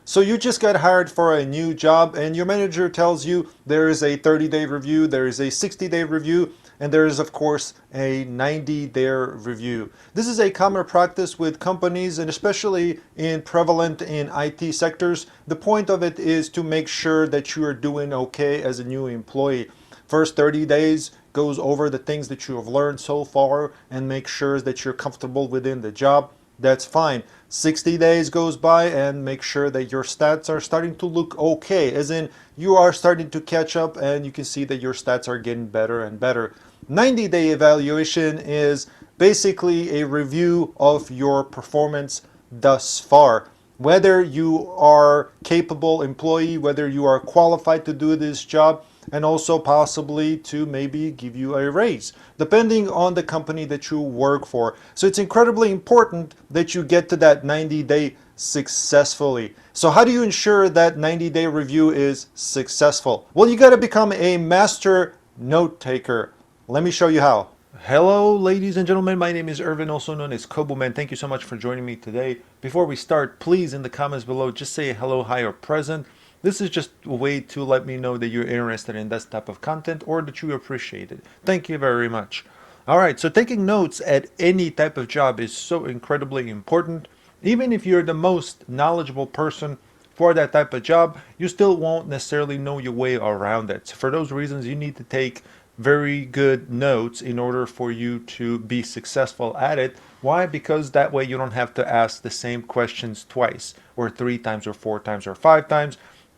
So you just got hired for a new job and your manager tells you there is a 30-day review, there is a 60-day review, and there is of course a 90-day review. This is a common practice with companies and especially in prevalent in IT sectors. The point of it is to make sure that you are doing okay as a new employee. First 30 days goes over the things that you have learned so far and make sure that you're comfortable within the job. That's fine. 60 days goes by and make sure that your stats are starting to look okay, as in you are starting to catch up and you can see that your stats are getting better and better. 90-day evaluation is basically a review of your performance thus far. Whether you are capable employee, whether you are qualified to do this job, and also possibly to maybe give you a raise, depending on the company that you work for. So it's incredibly important that you get to that 90-day successfully. So how do you ensure that 90-day review is successful? Well, you got to become a master note taker. Let me show you how. Hello, ladies and gentlemen. My name is Irvin, also known as Kobuman. Thank you so much for joining me today. Before we start, please in the comments below, just say hello, hi, or present. This is just a way to let me know that you're interested in this type of content or that you appreciate it. Thank you very much. All right, so taking notes at any type of job is so incredibly important. Even if you're the most knowledgeable person for that type of job, you still won't necessarily know your way around it. So for those reasons, you need to take very good notes in order for you to be successful at it. Why? Because that way you don't have to ask the same questions twice or three times or four times or five times.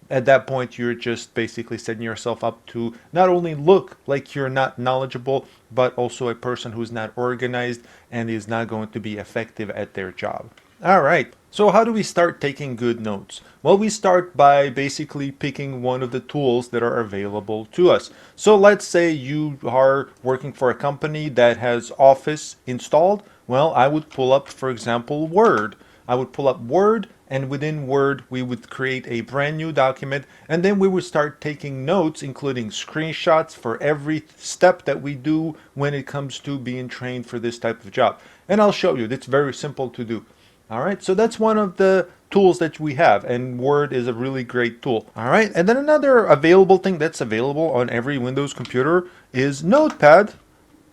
At that point, you're just basically setting yourself up to not only look like you're not knowledgeable, but also a person who's not organized and is not going to be effective at their job. All right, so how do we start taking good notes? Well, we start by basically picking one of the tools that are available to us. So let's say you are working for a company that has Office installed. Well, I would pull up, for example, Word. I would pull up Word, and within Word, we would create a brand new document, and then we would start taking notes, including screenshots for every step that we do when it comes to being trained for this type of job. And I'll show you, it's very simple to do. All right, so that's one of the tools that we have, and Word is a really great tool. All right, and then another available thing that's available on every Windows computer is Notepad.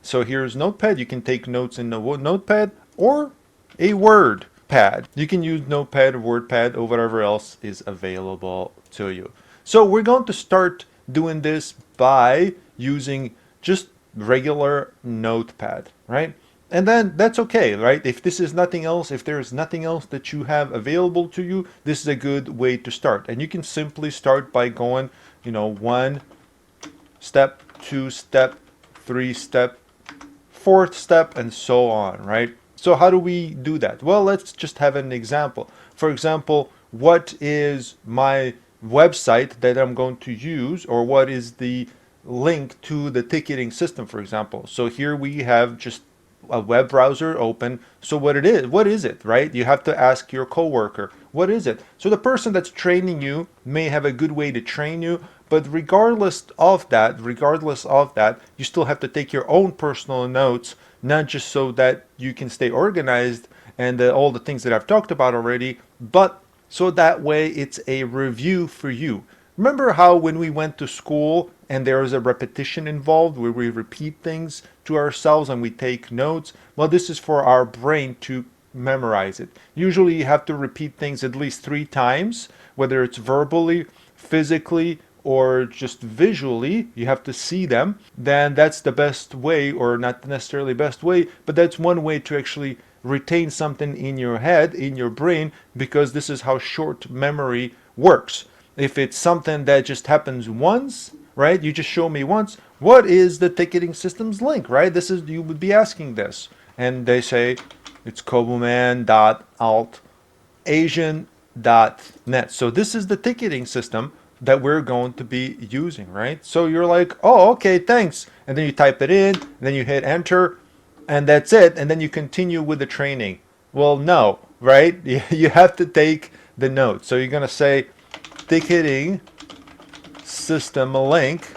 So here's Notepad. You can take notes in the Notepad or a Word pad. You can use Notepad, WordPad, or whatever else is available to you. So we're going to start doing this by using just regular Notepad, right? And then that's okay, right? If this is nothing else, if there is nothing else that you have available to you, this is a good way to start. And you can simply start by going, one step, two step, three step, fourth step, and so on, right? So how do we do that? Well, let's just have an example. For example, what is my website that I'm going to use, or what is the link to the ticketing system, for example? So here we have just a web browser open. So what is it, right? You have to ask your coworker, what is it? So the person that's training you may have a good way to train you, but regardless of that, you still have to take your own personal notes, not just so that you can stay organized and all the things that I've talked about already, but so that way it's a review for you. Remember how when we went to school and there is a repetition involved where we repeat things to ourselves and we take notes? Well, this is for our brain to memorize it. Usually you have to repeat things at least 3 times, whether it's verbally, physically, or just visually, you have to see them. Then that's the best way, or not necessarily best way, but that's one way to actually retain something in your head, in your brain, because this is how short memory works. If it's something that just happens once, right? You just show me once, what is the ticketing system's link, right? This is, you would be asking this. And they say it's kobuman.altasian.net. So this is the ticketing system that we're going to be using, right? So you're like, oh, okay, thanks. And then you type it in, and then you hit enter, and that's it. And then you continue with the training. Well, no, right? You have to take the notes. So you're going to say ticketing system link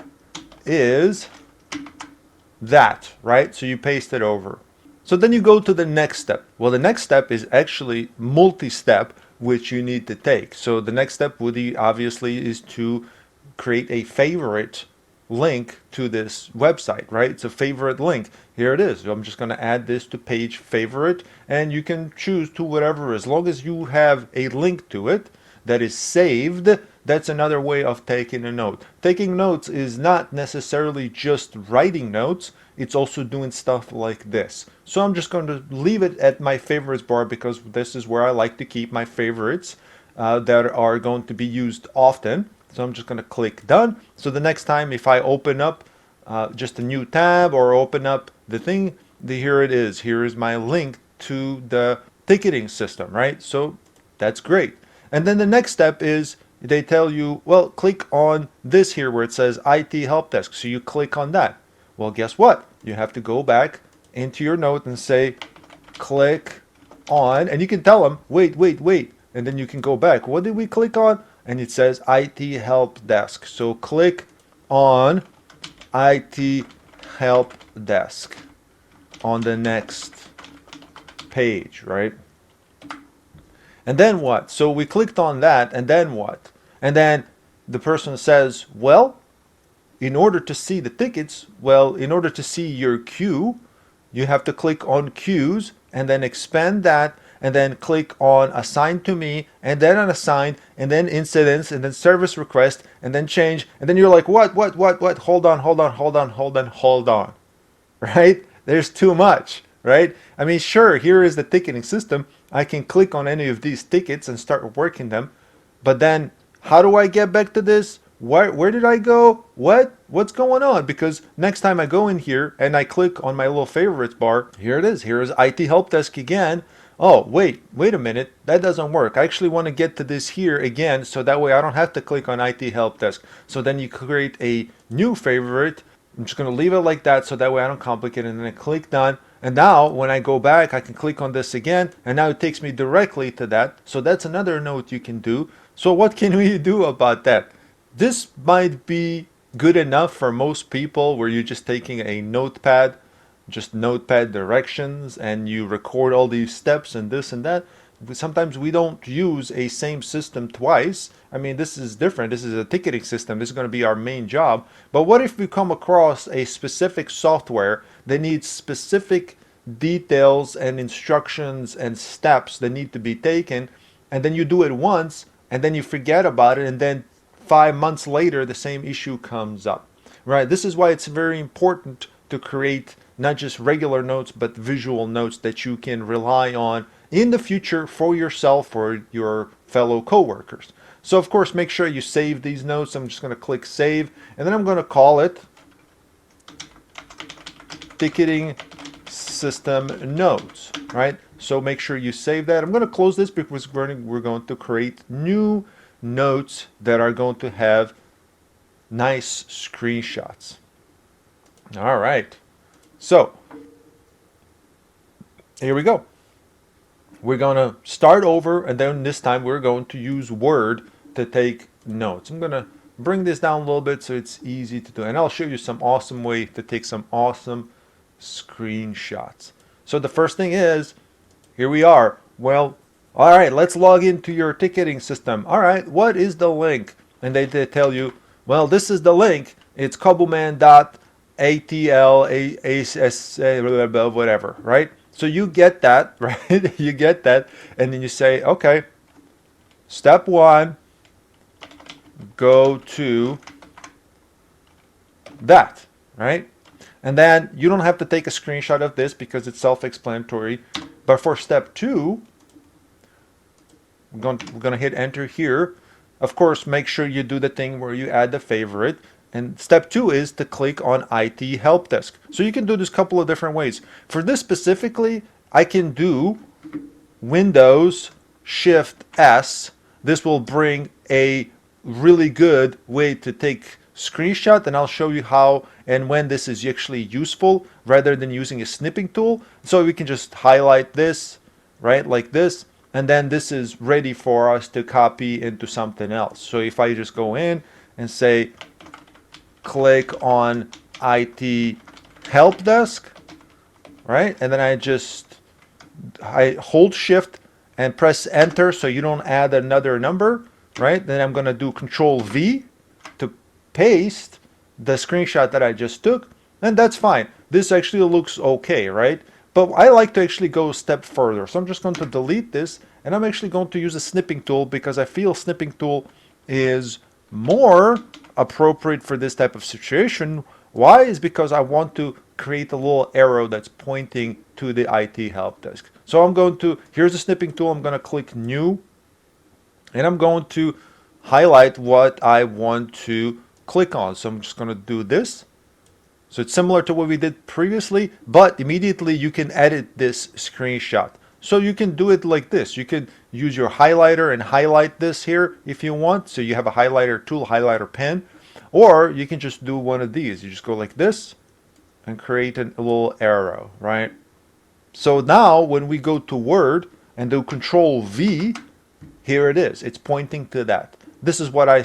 is that, right? So you paste it over. So then you go to the next step. Well, the next step is actually multi-step, which you need to take. So the next step would be obviously is to create a favorite link to this website, right? It's a favorite link. Here it is. So I'm just going to add this to page favorite, and you can choose to whatever. As long as you have a link to it that is saved, that's another way of taking a note. Taking notes is not necessarily just writing notes, it's also doing stuff like this. So I'm just going to leave it at my favorites bar because this is where I like to keep my favorites that are going to be used often. So I'm just going to click done. So the next time if I open up just a new tab or open up the thing, here it is. Here is my link to the ticketing system, right? So that's great. And then the next step is they tell you, well, click on this here where it says IT Help Desk. So you click on that. Well, guess what? You have to go back into your note and say, click on, and you can tell them, wait, wait, wait. And then you can go back. What did we click on? And it says IT Help Desk. So click on IT Help Desk on the next page, right? And then what? So we clicked on that, and then what? And then the person says, well, in order to see the tickets, well, in order to see your queue, you have to click on queues and then expand that and then click on assign to me and then on assign and then incidents and then service request and then change. And then you're like, what? Hold on. Right? There's too much, right? I mean, sure, here is the ticketing system. I can click on any of these tickets and start working them. But then how do I get back to this? Where did I go? What's going on? Because next time I go in here and I click on my little favorites bar, here it is. Here is IT Help Desk again. Oh, wait a minute. That doesn't work. I actually want to get to this here again so that way I don't have to click on IT Help Desk. So then you create a new favorite. I'm just going to leave it like that so that way I don't complicate it. And then I click done. And now when I go back, I can click on this again. And now it takes me directly to that. So that's another note you can do. So what can we do about that? This might be good enough for most people where you're just taking a notepad, just notepad directions, and you record all these steps and this and that. But sometimes we don't use a same system twice. I mean, this is different. This is a ticketing system. This is going to be our main job. But what if we come across a specific software that needs specific details and instructions and steps that need to be taken, and then you do it once, and then you forget about it, and then 5 months later, the same issue comes up, right? This is why it's very important to create not just regular notes, but visual notes that you can rely on in the future for yourself or your fellow coworkers. So of course, make sure you save these notes. I'm just going to click save, and then I'm going to call it ticketing system notes, right? So make sure you save that. I'm going to close this because we're going to create new notes that are going to have nice screenshots. All right. So here we go. We're going to start over, and then this time we're going to use Word to take notes. I'm going to bring this down a little bit so it's easy to do. And I'll show you some awesome way to take some awesome screenshots. So the first thing is, here we are. Well, all right, let's log into your ticketing system. All right, what is the link? And they tell you, well, this is the link. It's cobbleman.atl, whatever, right? So you get that, right? You get that, and then you say, okay, step one, go to that, right? And then you don't have to take a screenshot of this because it's self-explanatory. But for step two, we're going to hit enter here. Of course, make sure you do the thing where you add the favorite. And step two is to click on IT Help Desk. So you can do this a couple of different ways. For this specifically, I can do Windows Shift S. This will bring a really good way to take screenshot, and I'll show you how and when this is actually useful rather than using a snipping tool. So we can just highlight this, right, like this, and then this is ready for us to copy into something else. So if I just go in and say click on IT Help Desk, right, and then I hold shift and press enter so you don't add another number, right? Then I'm going to do Control V to paste the screenshot that I just took, and that's fine. This actually looks okay, right? But I like to actually go a step further. So I'm just going to delete this, and I'm actually going to use a snipping tool because I feel snipping tool is more appropriate for this type of situation. Why? Is because I want to create a little arrow that's pointing to the IT help desk. So I'm going to, here's the snipping tool, I'm going to click new, and I'm going to highlight what I want to click on. So I'm just going to do this. So it's similar to what we did previously, but immediately you can edit this screenshot. So you can do it like this. You can use your highlighter and highlight this here if you want. So you have a highlighter tool, highlighter pen, or you can just do one of these. You just go like this and create a little arrow, right? So now when we go to Word and do Control V, here it is. It's pointing to that. This is what I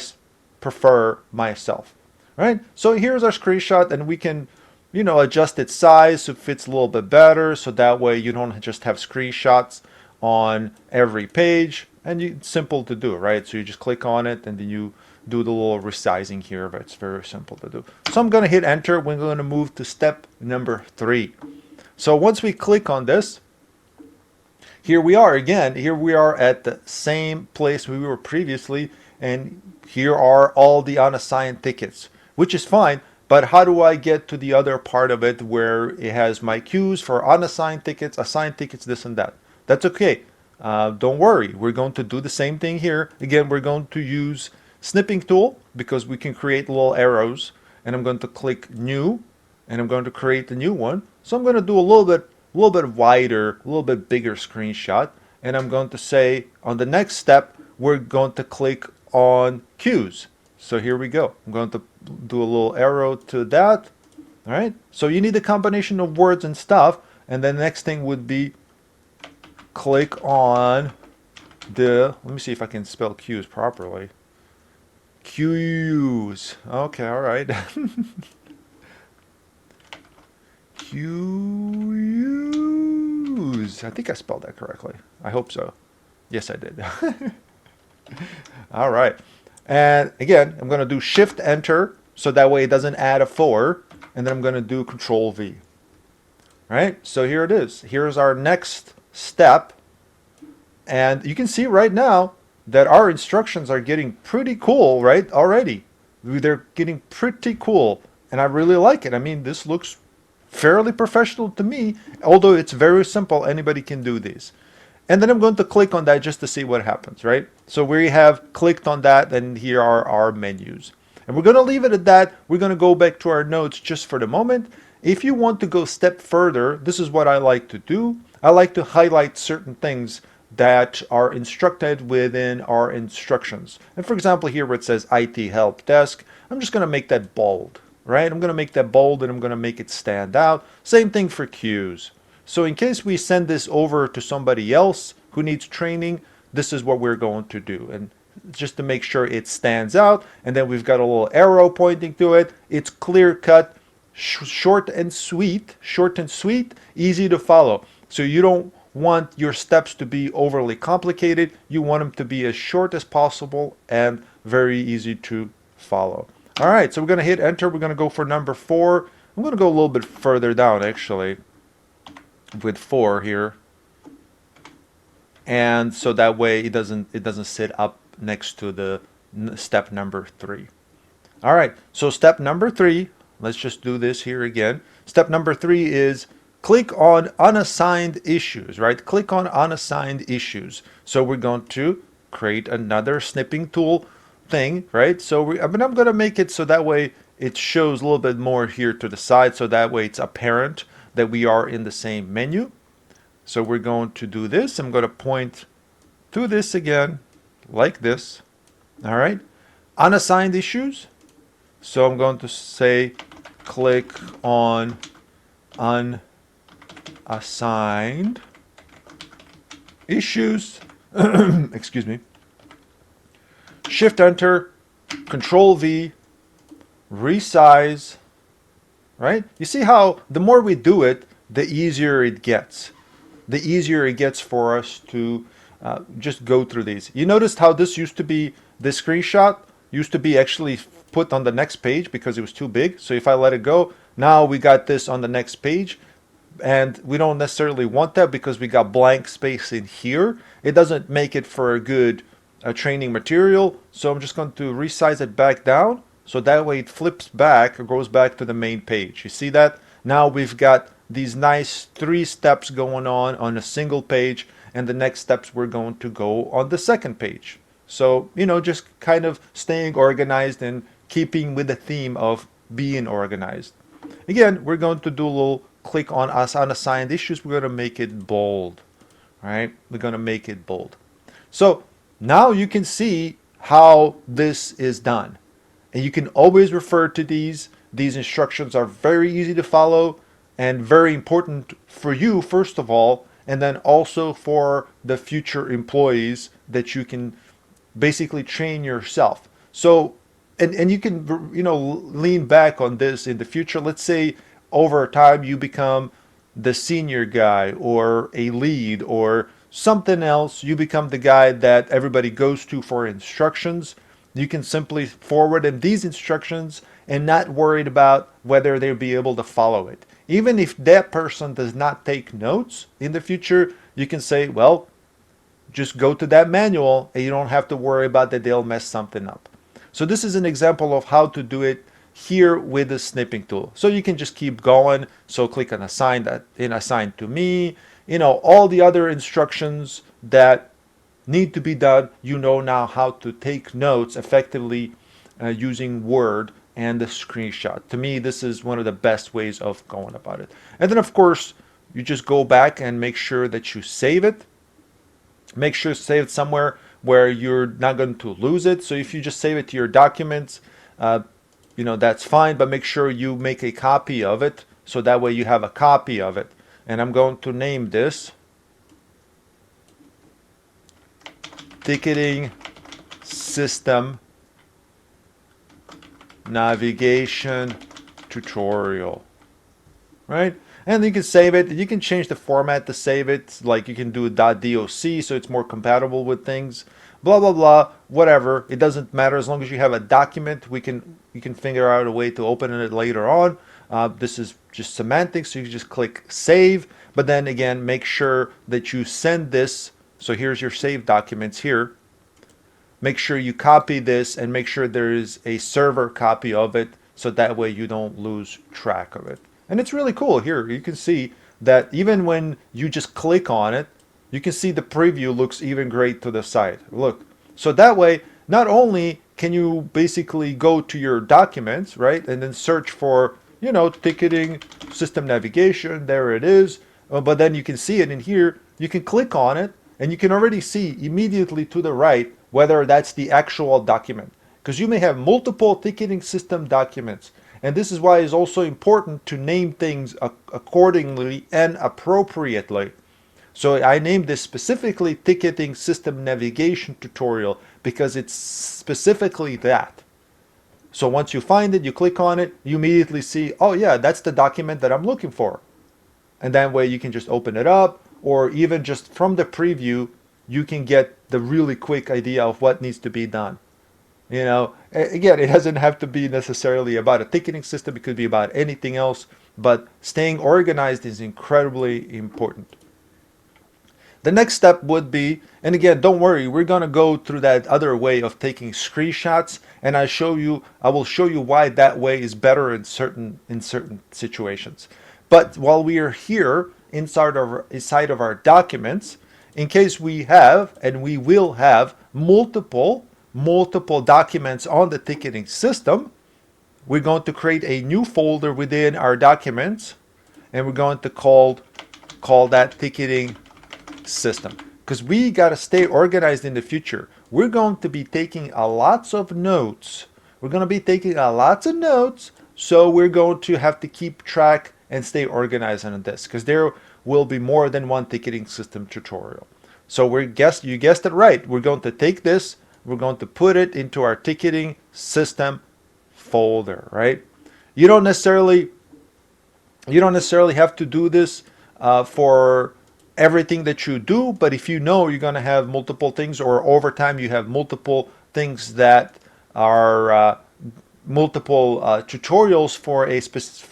prefer myself, right? So here's our screenshot, and we can, adjust its size so it fits a little bit better. So that way you don't just have screenshots on every page, and it's simple to do, right? So you just click on it and then you do the little resizing here, but it's very simple to do. So I'm going to hit enter. We're going to move to step number 3. So once we click on this, here we are again. Here we are at the same place we were previously, and here are all the unassigned tickets, which is fine. But how do I get to the other part of it where it has my queues for unassigned tickets, assigned tickets, this and that? That's okay. Don't worry. We're going to do the same thing here. Again, we're going to use snipping tool because we can create little arrows, and I'm going to click new, and I'm going to create a new one. So I'm going to do a little bit wider, a little bit bigger screenshot, and I'm going to say on the next step we're going to click on queues. So here we go. I'm going to do a little arrow to that. All right. So you need a combination of words and stuff, and then the next thing would be click on the, let me see if I can spell queues properly. Queues. Okay, all right. Queues. I think I spelled that correctly. I hope so. Yes, I did. All right. And again, I'm going to do Shift Enter so that way it doesn't add a 4. And then I'm going to do Control V. All right. So here it is. Here's our next step. And you can see right now that our instructions are getting pretty cool, right? Already. They're getting pretty cool. And I really like it. I mean, this looks fairly professional to me, although it's very simple. Anybody can do these. And then I'm going to click on that just to see what happens, right? So we have clicked on that, and here are our menus. And we're going to leave it at that. We're going to go back to our notes just for the moment. If you want to go a step further, this is what I like to do. I like to highlight certain things that are instructed within our instructions. And for example, here where it says IT Help Desk, I'm just going to make that bold, right? I'm going to make that bold, and I'm going to make it stand out. Same thing for queues. So in case we send this over to somebody else who needs training, this is what we're going to do. And just to make sure it stands out. And then we've got a little arrow pointing to it. It's clear cut, short and sweet, easy to follow. So you don't want your steps to be overly complicated. You want them to be as short as possible and very easy to follow. All right, so we're going to hit enter. We're going to go for number 4. I'm going to go a little bit further down actually with 4 here, and so that way it doesn't sit up next to the step number 3. All right, so step number 3, let's just do this here again. Step number 3 is click on unassigned issues, right? Click on unassigned issues. So we're going to create another snipping tool thing, right? So I'm going to make it so that way it shows a little bit more here to the side, so that way it's apparent that we are in the same menu. So we're going to do this. I'm going to point to this again, like this. All right. Unassigned issues. So I'm going to say, click on unassigned issues. Excuse me. Shift Enter, Control V, resize. Right? You see how the more we do it, the easier it gets. The easier it gets for us to just go through these. You noticed how this used to be, this screenshot used to be actually put on the next page because it was too big. So if I let it go, now we got this on the next page, and we don't necessarily want that because we got blank space in here. It doesn't make it for a good training material. So I'm just going to resize it back down so that way it flips back or goes back to the main page. You see that? Now we've got these nice 3 steps going on a single page, and the next steps we're going to go on the second page. So, just kind of staying organized and keeping with the theme of being organized. Again, we're going to do a little click on us unassigned issues. We're going to make it bold, right? We're going to make it bold. So now you can see how this is done. And you can always refer to these. These instructions are very easy to follow and very important for you, first of all, and then also for the future employees that you can basically train yourself. So, and you can, lean back on this in the future. Let's say over time you become the senior guy or a lead or something else. You become the guy that everybody goes to for instructions. You can simply forward them these instructions and not worried about whether they'll be able to follow it. Even if that person does not take notes in the future, you can say, well, just go to that manual and you don't have to worry about that they'll mess something up. So this is an example of how to do it here with the snipping tool. So you can just keep going. So click on assign that in assign to me, all the other instructions that need to be done. You know now how to take notes effectively using Word and the screenshot. To me, this is one of the best ways of going about it. And then of course, you just go back and make sure that you save it. Make sure to save it somewhere where you're not going to lose it. So if you just save it to your documents, that's fine, but make sure you make a copy of it so that way you have a copy of it. And I'm going to name this Ticketing System Navigation Tutorial, right? And you can save it. You can change the format to save it. Like you can do .doc so it's more compatible with things. Blah blah blah. Whatever. It doesn't matter as long as you have a document. You can figure out a way to open it later on. This is just semantics. So you just click save. But then again, make sure that you send this. So here's your saved documents here. Make sure you copy this and make sure there is a server copy of it so that way you don't lose track of it. And it's really cool. Here you can see that even when you just click on it, you can see the preview looks even great to the side. Look. So that way, not only can you basically go to your documents, right, and then search for, ticketing system navigation, there it is, but then you can see it in here. You can click on it and you can already see immediately to the right whether that's the actual document. Because you may have multiple ticketing system documents. And this is why it's also important to name things accordingly and appropriately. So I named this specifically Ticketing System Navigation Tutorial because it's specifically that. So once you find it, you click on it, you immediately see, oh yeah, that's the document that I'm looking for. And that way you can just open it up, or even just from the preview, you can get the really quick idea of what needs to be done. Again, it doesn't have to be necessarily about a ticketing system. It could be about anything else, but staying organized is incredibly important. The next step would be, and again, don't worry, we're going to go through that other way of taking screenshots, and I will show you why that way is better in certain situations. But while we are here inside of our documents, in case we have, and we will have, multiple documents on the ticketing system, we're going to create a new folder within our documents, and we're going to call that ticketing system, because we got to stay organized in the future. We're going to be taking lots of notes. So we're going to have to keep track and stay organized on this, because there will be more than one ticketing system tutorial. So you guessed it right. We're going to take this, we're going to put it into our ticketing system folder, right? You don't necessarily have to do this for everything that you do, but if you know you're going to have multiple things, or over time you have multiple things that are multiple tutorials for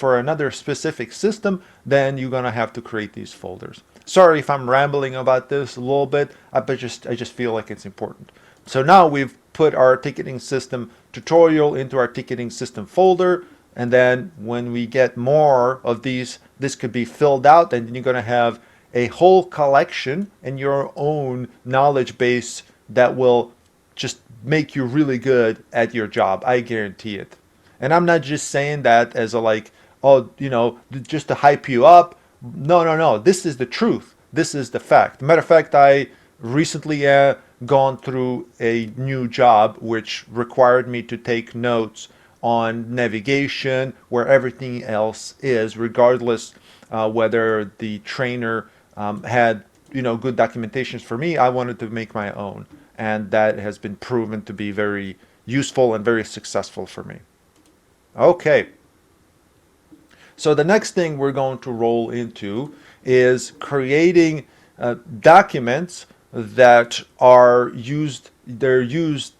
for another specific system, then you're going to have to create these folders. Sorry if I'm rambling about this a little bit, but I just feel like it's important. So now we've put our ticketing system tutorial into our ticketing system folder, and then when we get more of these, this could be filled out, and then you're going to have a whole collection and your own knowledge base that will just make you really good at your job. I guarantee it. And I'm not just saying that as a like, oh, you know, just to hype you up. No, no, no. This is the truth. This is the fact. Matter of fact, I recently gone through a new job which required me to take notes on navigation, where everything else is, regardless whether the trainer had, you know, good documentations for me. I wanted to make my own, and that has been proven to be very useful and very successful for me. Okay, so the next thing we're going to roll into is creating documents that are used, they're used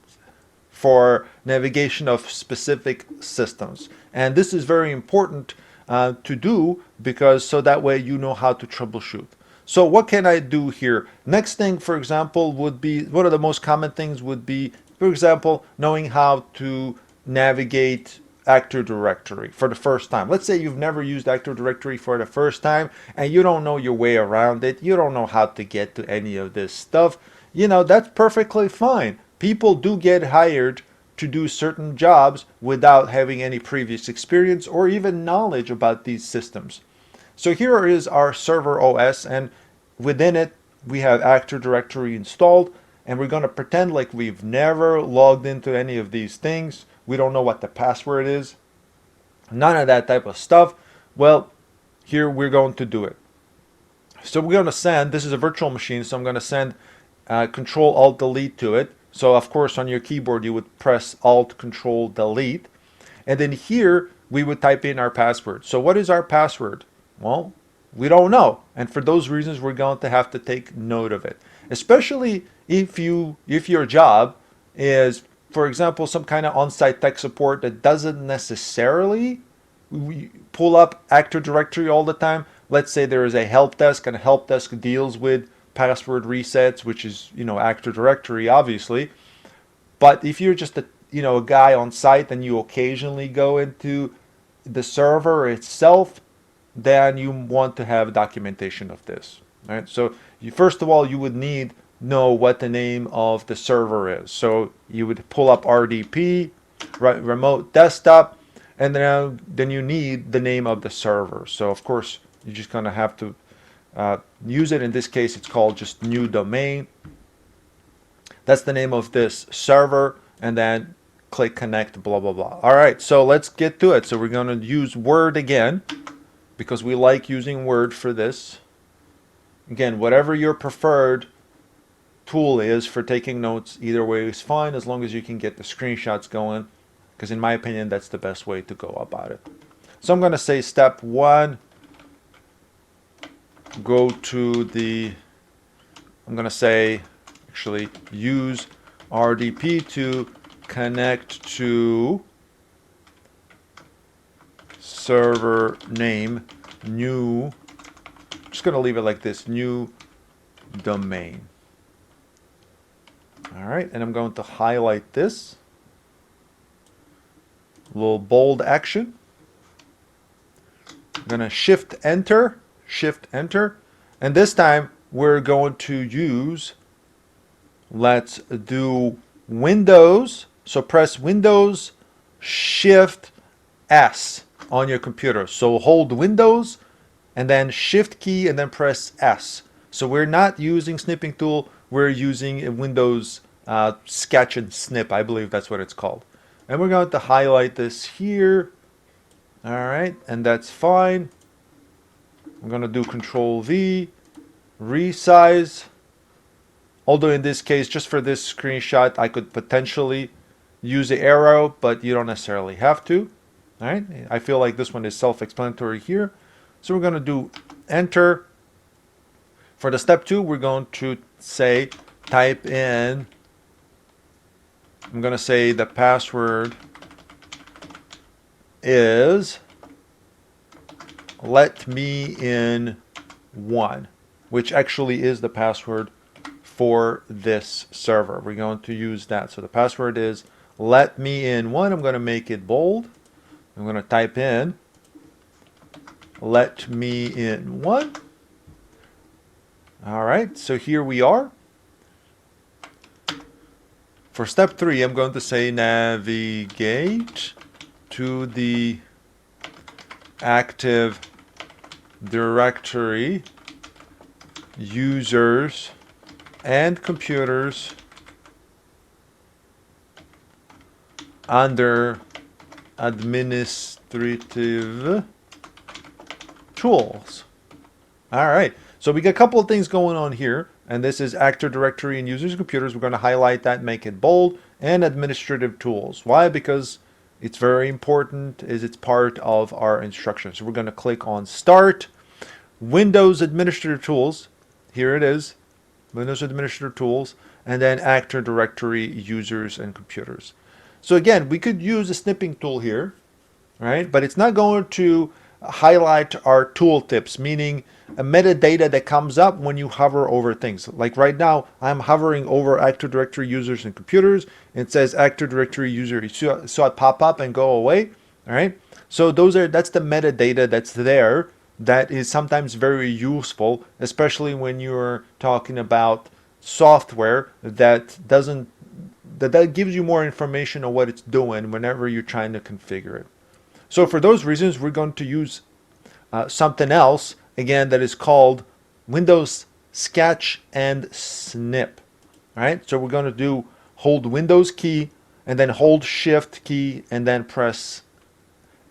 for navigation of specific systems. And this is very important to do, because so that way you know how to troubleshoot. So what can I do here? Next thing, for example, would be, one of the most common things would be, for example, knowing how to navigate Active Directory for the first time. Let's say you've never used Active Directory for the first time and you don't know your way around it. You don't know how to get to any of this stuff. You know, that's perfectly fine. People do get hired to do certain jobs without having any previous experience or even knowledge about these systems. So here is our server OS, and within it we have Active Directory installed, and we're going to pretend like we've never logged into any of these things. We don't know what the password is. None of that type of stuff. Well, here we're going to do it. So we're going to send, this is a virtual machine, so I'm going to send Control Alt Delete to it. So of course on your keyboard you would press Alt Control Delete, and then here we would type in our password. So what is our password? Well, we don't know, and for those reasons we're going to have to take note of it, especially if your job is, for example, some kind of on-site tech support that doesn't necessarily pull up Active Directory all the time. Let's say there is a help desk, and a help desk deals with password resets, which is, you know, Active Directory obviously. But if you're just a guy on site and you occasionally go into the server itself, then you want to have documentation of this. Right? So first of all, you would know what the name of the server is. So you would pull up RDP, remote desktop, and then you need the name of the server. So of course you're just gonna have to use it. In this case, it's called just new domain. That's the name of this server, and then click connect, blah blah blah. All right, so let's get to it. So we're gonna use Word again, because we like using Word for this. Again, whatever your preferred tool is for taking notes, either way is fine, as long as you can get the screenshots going, because in my opinion that's the best way to go about it. So I'm going to say step 1, go to the, I'm going to say actually use RDP to connect to server name new, just going to leave it like this, new domain. All right, and I'm going to highlight this, a little bold action. I'm going to shift enter, and this time we're going to use, let's do Windows. So press Windows Shift S on your computer. So hold Windows and then Shift key and then press S. So we're not using snipping tool, we're using a Windows sketch and snip, I believe that's what it's called. And we're going to highlight this here. All right, and that's fine. I'm going to do Control V, resize. Although in this case, just for this screenshot, I could potentially use the arrow, but you don't necessarily have to. All right, I feel like this one is self-explanatory here. So we're going to do enter. For the step 2, we're going to say type in, I'm going to say the password is let me in 1, which actually is the password for this server. We're going to use that. So the password is let me in 1. I'm going to make it bold. I'm going to type in let me in 1. All right, so here we are. For step 3, I'm going to say navigate to the Active Directory users and computers under administrative tools. All right, so we got a couple of things going on here, and this is Active Directory and users and computers. We're going to highlight that, make it bold, and administrative tools. Why? Because it's very important, is it's part of our instructions. So we're going to click on Start, Windows Administrative Tools. Here it is, Windows Administrative Tools, and then Active Directory users and computers. So again, we could use a snipping tool here, right? But it's not going to highlight our tooltips, meaning a metadata that comes up when you hover over things. Like right now, I'm hovering over Active Directory users and computers. It says Active Directory user. You saw it pop up and go away. All right. So that's the metadata that's there. That is sometimes very useful, especially when you're talking about software that gives you more information on what it's doing whenever you're trying to configure it. So for those reasons, we're going to use something else, again, that is called Windows Sketch and Snip. All right, so we're going to hold Windows key and then hold Shift key and then press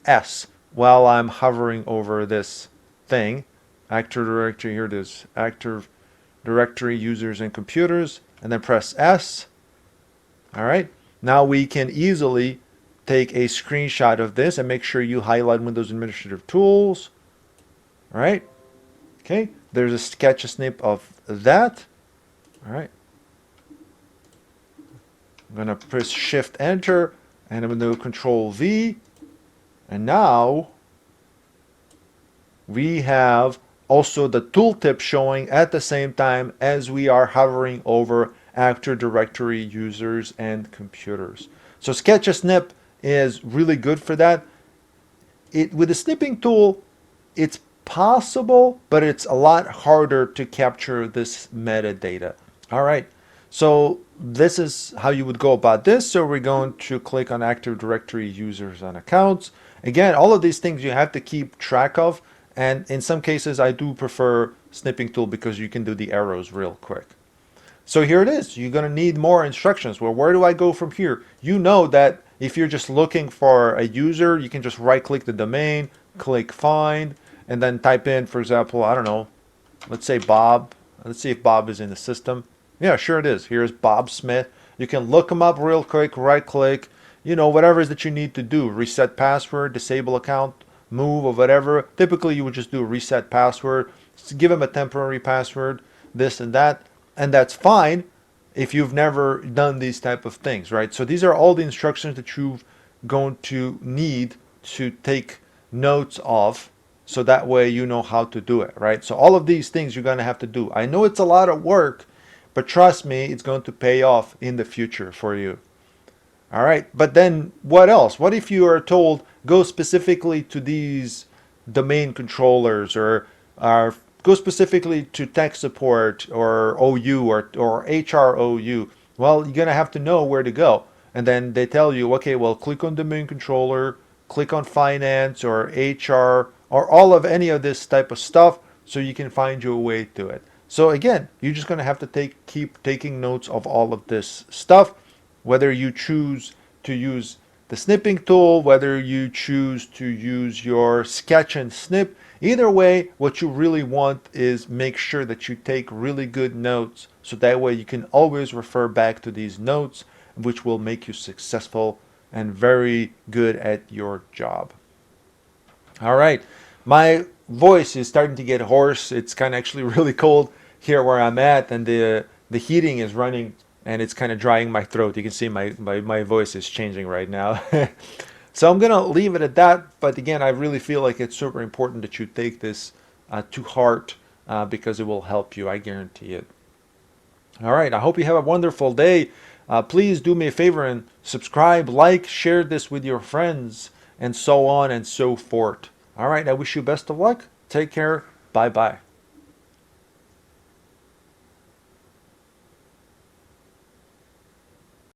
S while I'm hovering over this thing. Active Directory, here it is, Active Directory users and computers, and then press S. All right, now we can easily take a screenshot of this and make sure you highlight Windows Administrative Tools. All right. Okay. There's a sketch, a snip of that. All right. I'm going to press Shift Enter and I'm going to do Control V. And now we have also the tooltip showing at the same time as we are hovering over Active Directory users and computers. So sketch a snip is really good for that. With the snipping tool, it's possible, but it's a lot harder to capture this metadata. All right, so this is how you would go about this. So we're going to click on Active Directory users and accounts. Again, all of these things you have to keep track of, and in some cases I do prefer snipping tool because you can do the arrows real quick. So here it is. You're going to need more instructions. Well, where do I go from here? You know that if you're just looking for a user, you can just right-click the domain, click Find, and then type in, for example, I don't know, let's say Bob. Let's see if Bob is in the system. Yeah, sure it is. Here's Bob Smith. You can look him up real quick, right-click, whatever it is that you need to do. Reset password, disable account, move, or whatever. Typically, you would just do reset password, give him a temporary password, this and that's fine if you've never done these type of things, right? So these are all the instructions that you're going to need to take notes of, so that way you know how to do it, right? So all of these things you're going to have to do. I know it's a lot of work, but trust me, it's going to pay off in the future for you. All right, but then what else? What if you are told go specifically to these domain controllers or go specifically to tech support or OU or HROU? Well, you're going to have to know where to go. And then they tell you, okay, well, click on domain controller, click on finance or HR or all of any of this type of stuff so you can find your way to it. So again, you're just going to have to keep taking notes of all of this stuff, whether you choose to use the snipping tool, whether you choose to use your sketch and snip. Either way, what you really want is make sure that you take really good notes so that way you can always refer back to these notes, which will make you successful and very good at your job. All right, my voice is starting to get hoarse. It's kind of actually really cold here where I'm at, and the heating is running and it's kind of drying my throat. You can see my voice is changing right now. So I'm gonna leave it at that. But again, I really feel like it's super important that you take this to heart because it will help you. I guarantee it. All right. I hope you have a wonderful day. Please do me a favor and subscribe, like, share this with your friends, and so on and so forth. All right. I wish you best of luck. Take care. Bye bye.